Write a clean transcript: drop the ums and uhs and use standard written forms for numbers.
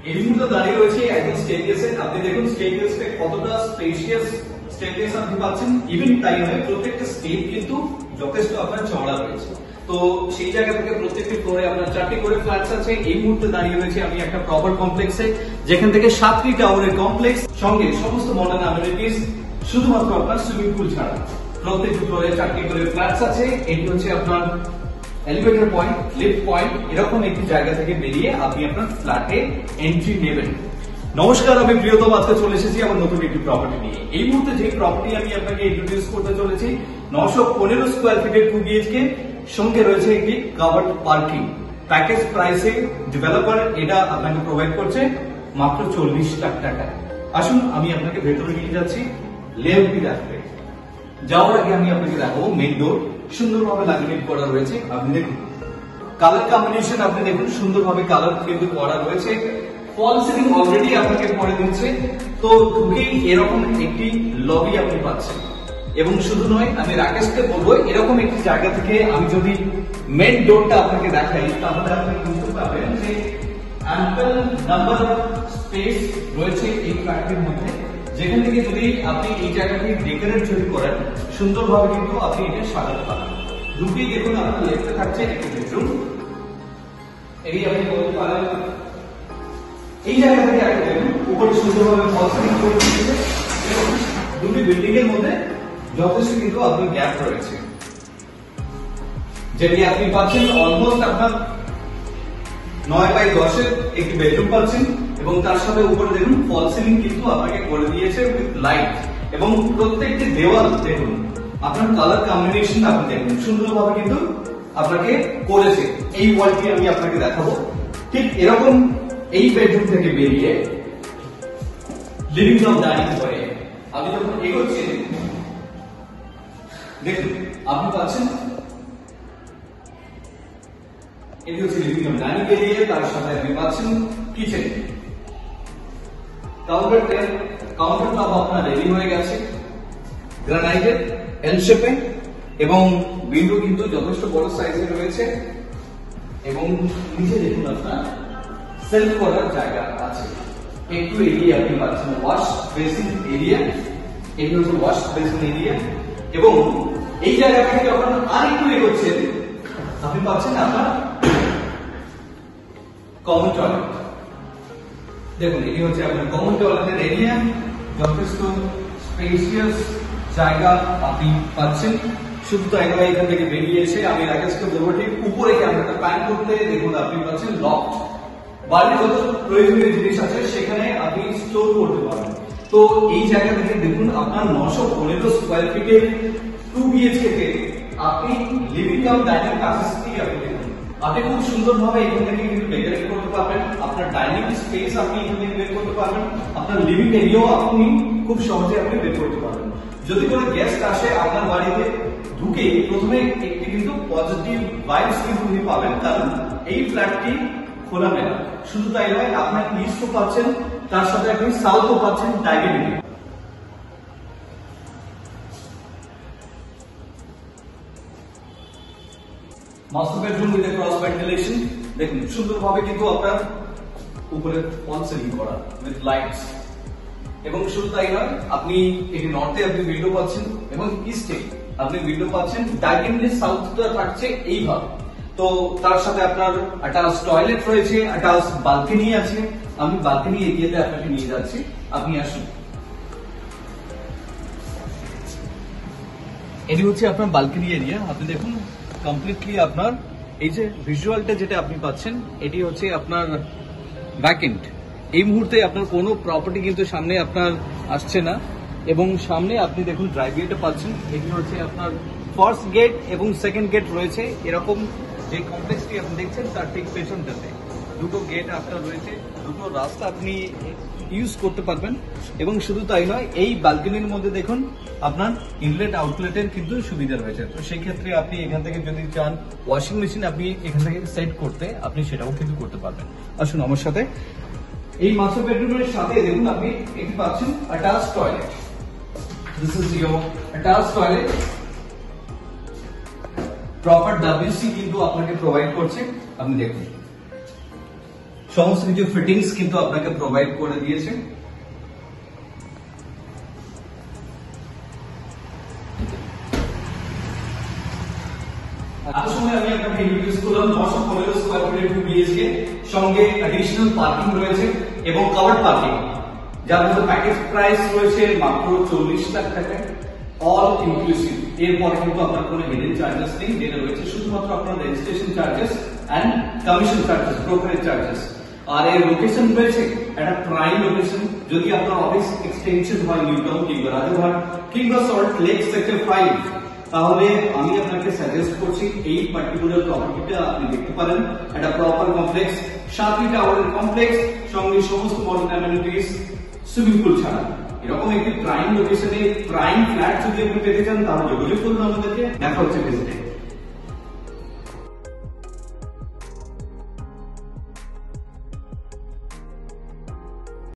এই মুহূর্তে দাঁড়িয়ে রয়েছে একদম স্টেডিয়াসে। আপনি দেখুন স্টেডিয়াসটা কতটা স্পেশিয়াস স্টেডিয়াস আপনি পাচ্ছেন। ইভেন তাই নয়, প্রত্যেকটা স্টেপ কিন্তু যথেষ্ট আপনার চওড়া রয়েছে। তো সেই জায়গা থেকে প্রত্যেকটি ফ্লোরে আপনার 4টি করে ফ্ল্যাটস আছে। এই মুহূর্তে দাঁড়িয়ে রয়েছে আমি একটা প্রপার কমপ্লেক্সে, যেখান থেকে 7টি টাওয়ারের কমপ্লেক্স, সঙ্গে সমস্ত মডার্ন অ্যামিনিটিস, শুধুমাত্র আপনার সুইমিং পুল ছাড়া। প্রত্যেকটি ফ্লোরে 4টি করে ফ্ল্যাটস আছে। এটি হচ্ছে আপনার এলিভেটর পয়েন্ট, লিফট পয়েন্ট। এরকম একটি জায়গা থেকে বেরিয়ে আপনি আপনার ফ্ল্যাটে এন্ট্রি নেবেন। নমস্কার, আমি প্রিয়তম। আজকে চলে এসেছি আমার নতুন একটি প্রপার্টি নিয়ে। এই মুহূর্তে যে প্রপার্টি আমি আপনাকে ইন্ট্রোডিউস করতে চলেছি, 915 স্কোয়ার ফিটের 2 BHK, সঙ্গে রয়েছে একটি কাভার্ড পার্কিং। প্যাকেজ প্রাইসে ডেভেলপার এটা আপনাকে প্রোভাইড করছে মাত্র 40 লাখ টাকা। আসুন আমি আপনাকে ভেতরে নিয়ে যাচ্ছি। লেআউটটি দেখতে যাওয়ার আগে আমি আপনাকে দেখাবো মেইন ডোর সুন্দরভাবে ল্যামিনেট করা রয়েছে। আপনি দেখুন কালার কম্বিনেশন, আপনি দেখুন সুন্দরভাবে কালার কিন্তু করা রয়েছে। ফল সিলিং অলরেডি আপনাকে করে দিচ্ছে। তো ঢুকেই এরকম একটি লবি আপনি পাচ্ছেন। এবং শুধু নয়, আমি রাকেশকে বলবো এরকম একটি জায়গা থেকে আমি যদি মেইন ডোরটা আপনাকে দেখাই, তাহলে আপনি বুঝতে পারবেন যে অ্যাম্পল নাম্বার অফ স্পেস রয়েছে এই ফ্ল্যাটের মধ্যে, যেখান থেকে যদি আপনি এই জায়গাটি ডেকোরেট যদি করেন, সুন্দরভাবে কিন্তু আপনি এটা সাজাতে পারেন। ঢুকেই দেখুন আপনার লেফটে থাকছে একটি বেডরুম। এই আপনি বলতে পারেন এই জায়গা থেকে আপনি দেখুন উপরে সুন্দরভাবে ফল সিলিং করে দিয়েছে। এবং দুটি বিল্ডিং এর মধ্যে যথেষ্ট কিন্তু আপনার গ্যাপ রয়েছে, যেটি আপনি পাচ্ছেন অলমোস্ট আপনার 9x10 এর একটি বেডরুম পাচ্ছেন। এবং তার সাথে উপরে দেখুন ফল সিলিং কিন্তু আপনাকে করে দিয়েছে উইথ লাইট। এবং প্রত্যেকটি দেওয়াল দেখুন আপনার কালার কম্বিনেশন আপনি দেখুন সুন্দরভাবে কিন্তু আপনাকে করেছে। এই ওয়ালটি আমি আপনাকে দেখাবো। ঠিক এরকম এই বেডরুম থেকে বেরিয়ে লিভিং রুম ডাইনিং করে আপনি যখন এগোচ্ছেন, দেখুন আপনি পাচ্ছেন এটি হচ্ছে লিভিং রুম ডাইনিং এরিয়া। তার সাথে আপনি পাচ্ছেন কিচেন। কাউন্টার টপ আপনার রেডি হয়ে গেছে গ্রানাইটের এল শেপে। এবং উইন্ডো কিন্তু যথেষ্ট বড় সাইজে রয়েছে। এবং নিচে দেখুন আপনার সেলফ করার জায়গা আছে। একটু এরিয়া আপনি পাচ্ছেন ওয়াশ বেসিন এরিয়া। এটি হচ্ছে ওয়াশ বেসিন এরিয়া। এবং এই জায়গা থেকে যখন আরেকটু এগোচ্ছেন, আপনি পাচ্ছেন আপনার কমন টয়লেট। দেখুন এটি হচ্ছে আপনার কমন টয়লেটের এরিয়া। যথেষ্ট স্পেসিয়াস জায়গা আপনি পাচ্ছেন। শুধু তাই নয়, এখান থেকে বেরিয়ে এসে আমি রাকেশকে বলবো ঠিক উপরে ক্যামেরাটা প্যান করতে দেখুন আপনি পাচ্ছেন লফট। বাড়ির যত প্রয়োজনীয় জিনিস আছে সেখানে আপনি স্টোর করতে পারবেন। তো এই জায়গা থেকে দেখুন আপনার 915 স্কোয়ার ফিটের 2 BHK তে আপনি লিভিং কাম ডাইনিং ক্যাপাসিটি আপনি দেখুন। আপনি খুব সুন্দরভাবে এখান থেকে কিন্তু ডেকোরেট করতে পারবেন। আপনার ডাইনিং স্পেস আপনি এখান থেকে বের করতে পারবেন। আপনার লিভিং এরিয়াও আপনি খুব সহজে আপনি বের করতে পারবেন। যদি কোনো গেস্ট আসে আপনার বাড়িতে, ঢুকে প্রথমে একটি কিন্তু পজিটিভ ভাইবস কিন্তু আপনি পাবেন, কারণ এই ফ্ল্যাটটি খোলামেলা। শুধু তাই নয়, আপনার ইস্টও পাচ্ছেন, তার সাথে আপনি সাউথও পাচ্ছেন diagonally. Master bedroom with cross ventilation. দেখুন সুন্দরভাবে কিন্তু আপনার উপরে ফল সিলিং করা উইথ লাইটস। এবং শুধু তাই নয়, আপনি এটি নর্থে আপনি উইন্ডো পাচ্ছেন এবং ইস্টে আপনি উইন্ডো পাচ্ছেন। ডায়াগোনালি সাউথটা থাকছে এইভাবে। তো তার সাথে আপনার অ্যাটাচ টয়লেট রয়েছে, অ্যাটাচ বালকনি আছে। আমি বালকনি এরিয়াতে আপনাকে নিয়ে যাচ্ছি, আপনি আসুন। এটি হচ্ছে আপনার বালকনি এরিয়া। আপনি দেখুন কমপ্লিটলি আপনার এই যে ভিজুয়ালটা যেটা আপনি পাচ্ছেন, এটি হচ্ছে আপনার ব্যাকএন্ড। এই মুহূর্তে আপনার কোনো প্রপার্টি কিন্তু সামনে আপনার আসছে না। এবং সামনে আপনি দেখুন ড্রাইভওয়েটা পাচ্ছেন। এটি হচ্ছে আপনার ফার্স্ট গেট এবং সেকেন্ড গেট রয়েছে। এরকম যে কমপ্লেক্সটি আপনি দেখছেন তার ঠিক পেছনটাতে দুটো গেট আপনার রয়েছে, দুটো রাস্তা আপনি ইউজ করতে পারবেন। এবং শুধু তাই নয়, এই ব্যালকনির মধ্যে দেখুন আপনার ইনলেট আউটলেটের কিন্তু সুবিধা রয়েছে। তো সেই ক্ষেত্রে আপনি এখান থেকে যদি চান ওয়াশিং মেশিন আপনি এখান থেকে সেট করতে, আপনি সেটাও কিন্তু করতে পারবেন। আসুন আমার সাথে। এই মাস্টার বেডরুমের সাথে দেখুন আপনি এটি পাচ্ছেন attach toilet. This is your attach toilet. Proper WC কিন্তু আপনাকে প্রোভাইড করছে। আপনি দেখুন সমস্ত কিছু ফিটিংস কিন্তু আপনাকে প্রোভাইড করে দিয়েছে। এত সময় আমি আপনাকে ইন্ট্রোডিউস করলাম 915 স্কয়ার ফিটের 2 বিএইচকে, সঙ্গে অ্যাডিশনাল পার্কিং রয়েছে এবং কভার্ড পার্কিং, যার মধ্যে প্যাকেজ প্রাইস রয়েছে মাত্র 40 লাখ টাকায়, অল ইনক্লুসিভ। এরপরে কিন্তু আপনার কোনো হিডেন চার্জেস নেই, যেটা রয়েছে শুধুমাত্র আপনার registration charges and commission charges, brokerage charges. আর এর লোকেশন রয়েছে একটা প্রাইম লোকেশন। যদি আপনার অফিস এক্সটেনশন হয় নিউ টাউন কিংবা রাজারহাট কিংবা সল্ট লেক সেক্টর 5, তাহলে আমি আপনাকে সাজেস্ট করছি এই পার্টিকুলার প্রপার্টিটা আপনি দেখতে পারেন। একটা প্রপার কমপ্লেক্স, 7টি টাওয়ারের কমপ্লেক্স, সঙ্গে সমস্ত মডার্ন অ্যামেনিটিস, সুইমিং পুল ছাড়া। এরকম একটি প্রাইম লোকেশনে প্রাইম ফ্ল্যাট যদি আপনি পেতে চান, তাহলে যোগাযোগ করুন আমাদেরকে। দেখা হচ্ছে ভিজিটে।